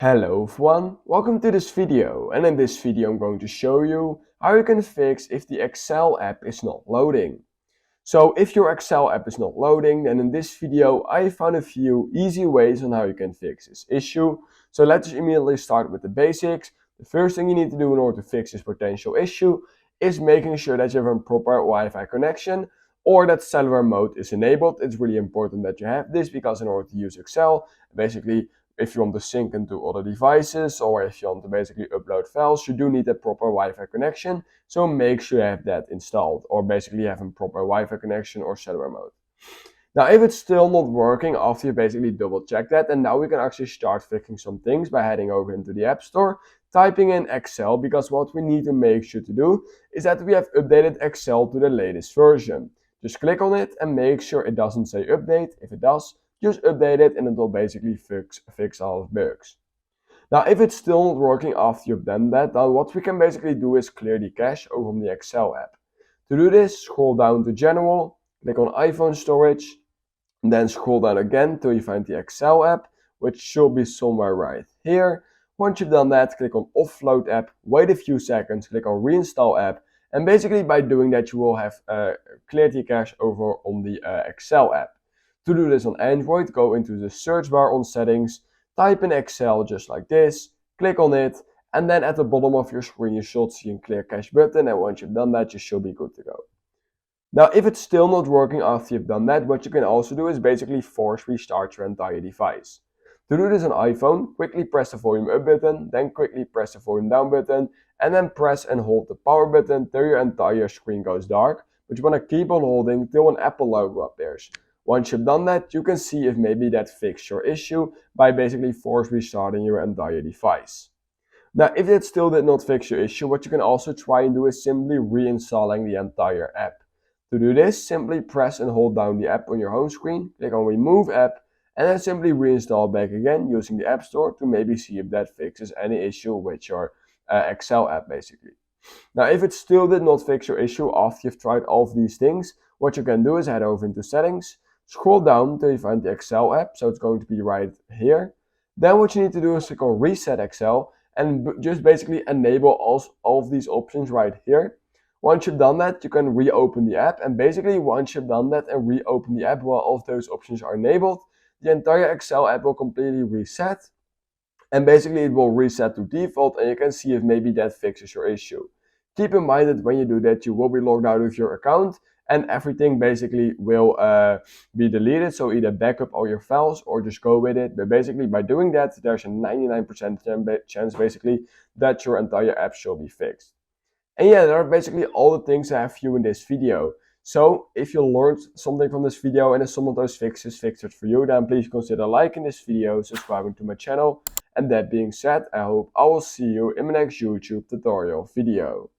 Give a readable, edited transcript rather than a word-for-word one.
Hello everyone, welcome to this video, and in this video I'm going to show you how you can fix if the Excel app is not loading. So if your Excel app is not loading, then in this video I found a few easy ways on how you can fix this issue. So let's immediately start with the basics. The first thing you need to do in order to fix this potential issue is making sure that you have a proper Wi-Fi connection or that cellular mode is enabled. It's really important that you have this because in order to use Excel, basically if you want to sync into other devices or if you want to basically upload files, you do need a proper Wi-Fi connection. So make sure you have that installed or basically have a proper Wi-Fi connection or cellular mode. Now, if it's still not working after you basically double check that, and now we can actually start fixing some things by heading over into the App Store, typing in Excel, because what we need to make sure to do is that we have updated Excel to the latest version. Just click on it and make sure it doesn't say update. If it does, just update it and it will basically fix all of bugs. Now, if it's still not working after you've done that, then what we can basically do is clear the cache over on the Excel app. To do this, scroll down to General, click on iPhone Storage, and then scroll down again till you find the Excel app, which should be somewhere right here. Once you've done that, click on Offload app, wait a few seconds, click on Reinstall app, and basically by doing that you will have cleared the cache over on the Excel app. To do this on Android, go into the search bar on settings, type in Excel just like this, click on it, and then at the bottom of your screen you should see a clear cache button, and once you've done that you should be good to go. Now, if it's still not working after you've done that, what you can also do is basically force restart your entire device. To do this on iPhone, quickly press the volume up button, then quickly press the volume down button, and then press and hold the power button till your entire screen goes dark, but you want to keep on holding till an Apple logo appears. Once you've done that, you can see if maybe that fixed your issue by basically force restarting your entire device. Now, if it still did not fix your issue, what you can also try and do is simply reinstalling the entire app. To do this, simply press and hold down the app on your home screen, click on Remove App, and then simply reinstall back again using the App Store to maybe see if that fixes any issue with your Excel app basically. Now, if it still did not fix your issue after you've tried all of these things, what you can do is head over into Settings, scroll down until you find the Excel app, so it's going to be right here. Then what you need to do is click on Reset Excel and just basically enable all of these options right here. Once you've done that, you can reopen the app, and basically once you've done that and reopen the app while all of those options are enabled, the entire Excel app will completely reset, and basically it will reset to default, and you can see if maybe that fixes your issue. Keep in mind that when you do that, you will be logged out of your account and everything basically will be deleted, so either backup all your files or just go with it. But basically by doing that, there's a 99% chance basically that your entire app should be fixed. And yeah, that are basically all the things I have for you in this video. So if you learned something from this video and if some of those fixes fixed it for you, then please consider liking this video, subscribing to my channel. And that being said, I hope I will see you in my next YouTube tutorial video.